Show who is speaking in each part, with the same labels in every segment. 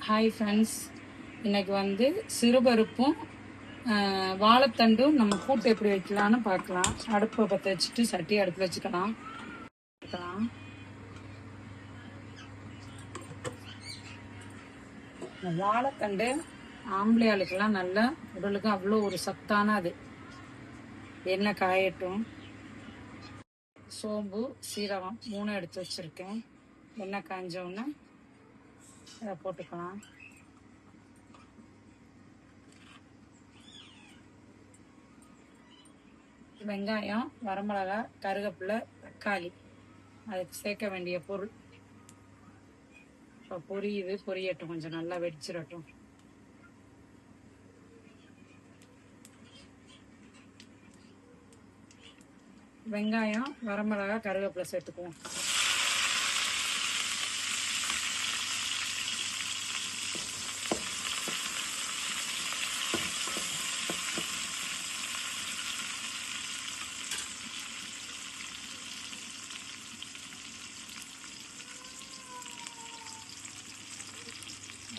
Speaker 1: Hi friends, இன்னைக்கு வந்து சிறுபருப்பும் வாழைத்தண்டும் நம்ம கூட்டு எப்படி வைக்கலான்னு பார்க்கலாம். அடுப்பை பற்ற வச்சுட்டு சட்டி அடுப்பு வச்சுக்கலாம். இந்த வாழைத்தண்டு ஆம்பளையாளுக்கெல்லாம் நல்ல உடலுக்கு அவ்வளோ ஒரு சத்தான அது. எண்ணெய் காயட்டும். சோம்பு சீரகம் 3 எடுத்து வச்சுருக்கேன். எண்ணெய் காஞ்சோன்னா அதை போட்டுக்கலாம். வெங்காயம், வரமிளகாய், கருவேப்பிலை, தக்காளி அதுக்கு சேர்க்க வேண்டிய பொருள். இப்போ பொரியட்டும், கொஞ்சம் நல்லா வெடிச்சிடட்டும். வெங்காயம், வரமிளகாய், கருவேப்பிலை சேர்த்துக்குவோம்.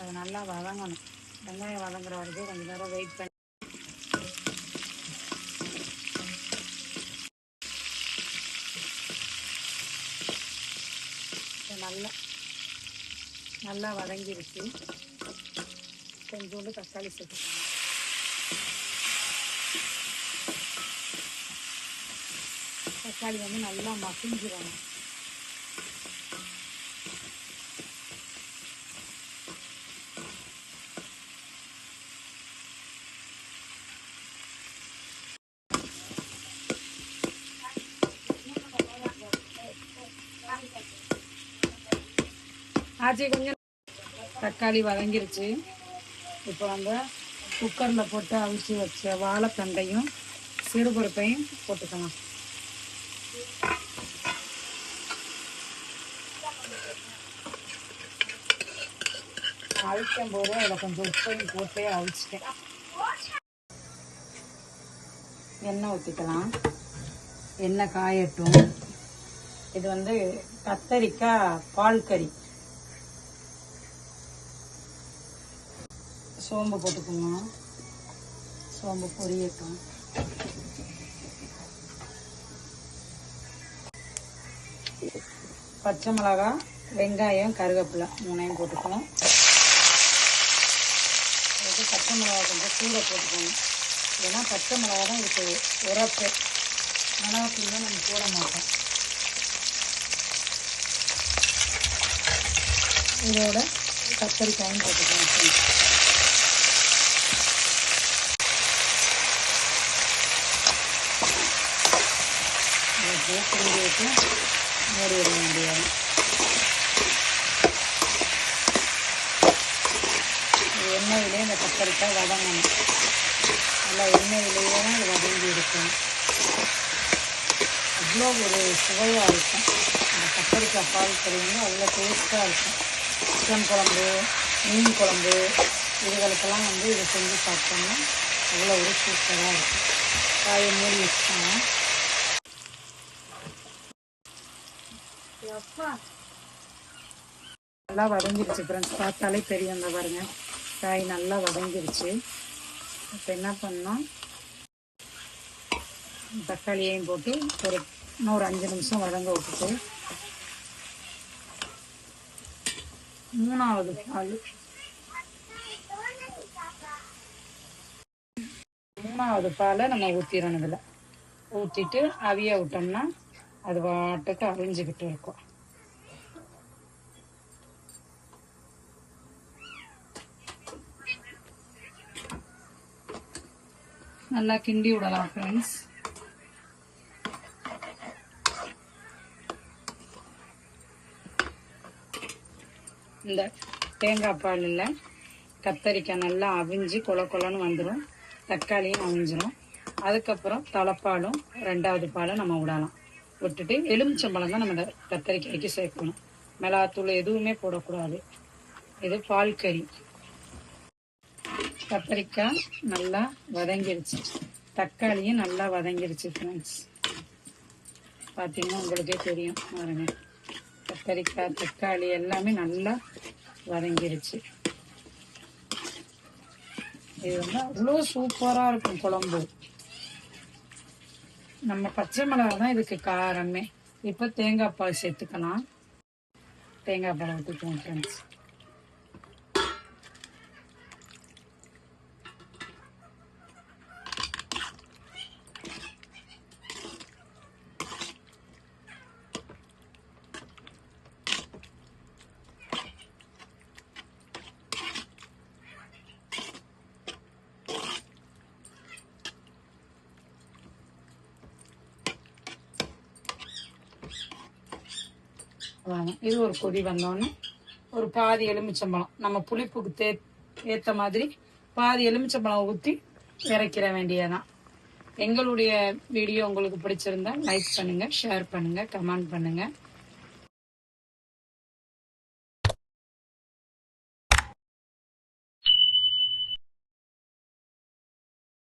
Speaker 1: அது நல்லா வதங்கணும். வெங்காயம் வதங்குற வரைக்கும் கொஞ்சம் நேரம் வெயிட் பண்ணி நல்லா வதங்கிருச்சு. கொஞ்சோண்டு தக்காளி சேர்த்துக்கணும். தக்காளி வந்து நல்லா மசிஞ்சிடணும். ஆச்சு கொஞ்சம் தக்காளி வதங்கிருச்சு. இப்போ நம்ம குக்கரில் போட்டு அவிச்சு வச்ச வாழைத்தண்டையும் சிறுபருப்பையும் போட்டுக்கலாம். அவிக்கும் போது அதில் கொஞ்சம் உப்பையும் போட்டு அவிச்சிட்டேன். எண்ணெய் ஊற்றிக்கலாம். எண்ணெய் காயட்டும். இது வந்து கத்தரிக்காய் பால் கறி. சோம்பு போட்டுக்கணும். சோம்பு பொரியட்டும். பச்சை மிளகாய், வெங்காயம், கருவேப்பிலை 3 போட்டுக்கணும். பச்சை மிளகாய் கொஞ்சம் கூட போட்டுக்கணும். ஏன்னா பச்சை மிளகாய் தான் இதுக்கு உரப்பு. மிளகாத்தூள் தான் நம்ம போட மாட்டோம். இதோட கத்தரிக்காயும் போட்டுக்கணும். மூடி வச்சு மூடி விட வேண்டியது. எண்ணெயிலே இந்த கத்தரிக்காய் வதங்கணும். நல்லா எண்ணெயிலேயே தான் அது வதங்கி இருக்கும். அவ்வளோ ஒரு சுவையாக இருக்கும். அந்த கத்தரிக்காய் பால் கறி வந்து அவ்வளோ டேஸ்ட்டாக இருக்கும். சிக்கன் குழம்பு, மீன் குழம்பு இதுகளுக்கெல்லாம் வந்து இதை செஞ்சு சாப்பிட்டோம்னா அவ்வளோ ஒரு சூப்பராக இருக்கும். காயை மூடி வச்சுட்டாங்க. நல்லா வதங்கிருச்சு ஃப்ரெண்ட்ஸ். பார்த்தாலே தெரியும். அந்த பாருங்க, காய் நல்லா வதங்கிருச்சு. இப்போ என்ன பண்ணோம், தக்காளியையும் போட்டு இன்னொரு 5 நிமிஷம் வதங்க விட்டுட்டு 3வது பாலை நம்ம ஊற்றிடணும். இதில் ஊற்றிட்டு அவிய விட்டோம்னா அது வாட்டுக்கு அவிஞ்சிக்கிட்டு இருக்கும். நல்லா கிண்டி விடலாம் ஃப்ரெண்ட்ஸ். இந்த தேங்காய் பாலில் கத்தரிக்காய் நல்லா அவிஞ்சு கொலன்னு வந்துடும். தக்காளியும் அவிஞ்சிடும். அதுக்கப்புறம் தலைப்பாலும் 2வது பாலும் நம்ம விடலாம். விட்டுட்டு எலுமிச்சம்பழம் தான் நம்ம கத்தரிக்காய்க்கு சேர்க்கணும். மிளகாத்தூள் எதுவுமே போடக்கூடாது. இது பால் கறி. கத்தரிக்காய் நல்லா வதங்கிருச்சு. தக்காளியும் நல்லா வதங்கிருச்சு ஃப்ரெண்ட்ஸ். பார்த்தீங்கன்னா உங்களுக்கே தெரியும் பாருங்க. கத்தரிக்காய், தக்காளி எல்லாமே நல்லா வதங்கிருச்சு. இது வந்து அவ்வளோ சூப்பரா இருக்கும் குழம்பு. நம்ம பச்சை மிளகா தான் இதுக்கு காரமே. இப்போ தேங்காய் பால் சேர்த்துக்கலாம். தேங்காய் பால் ஊற்றிக்குவோம் ஃப்ரெண்ட்ஸ். இது ஒரு கொதி வந்தோடனே ஒரு பாதி எலுமிச்சம்பழம், நம்ம புளிப்புக்கு ஏற்ற மாதிரி பாதி எலுமிச்சம்பழம் ஊற்றி இறக்கிற வேண்டியதான். எங்களுடைய வீடியோ உங்களுக்கு பிடிச்சிருந்தா லைக் பண்ணுங்க, ஷேர் பண்ணுங்க, கமெண்ட் பண்ணுங்க.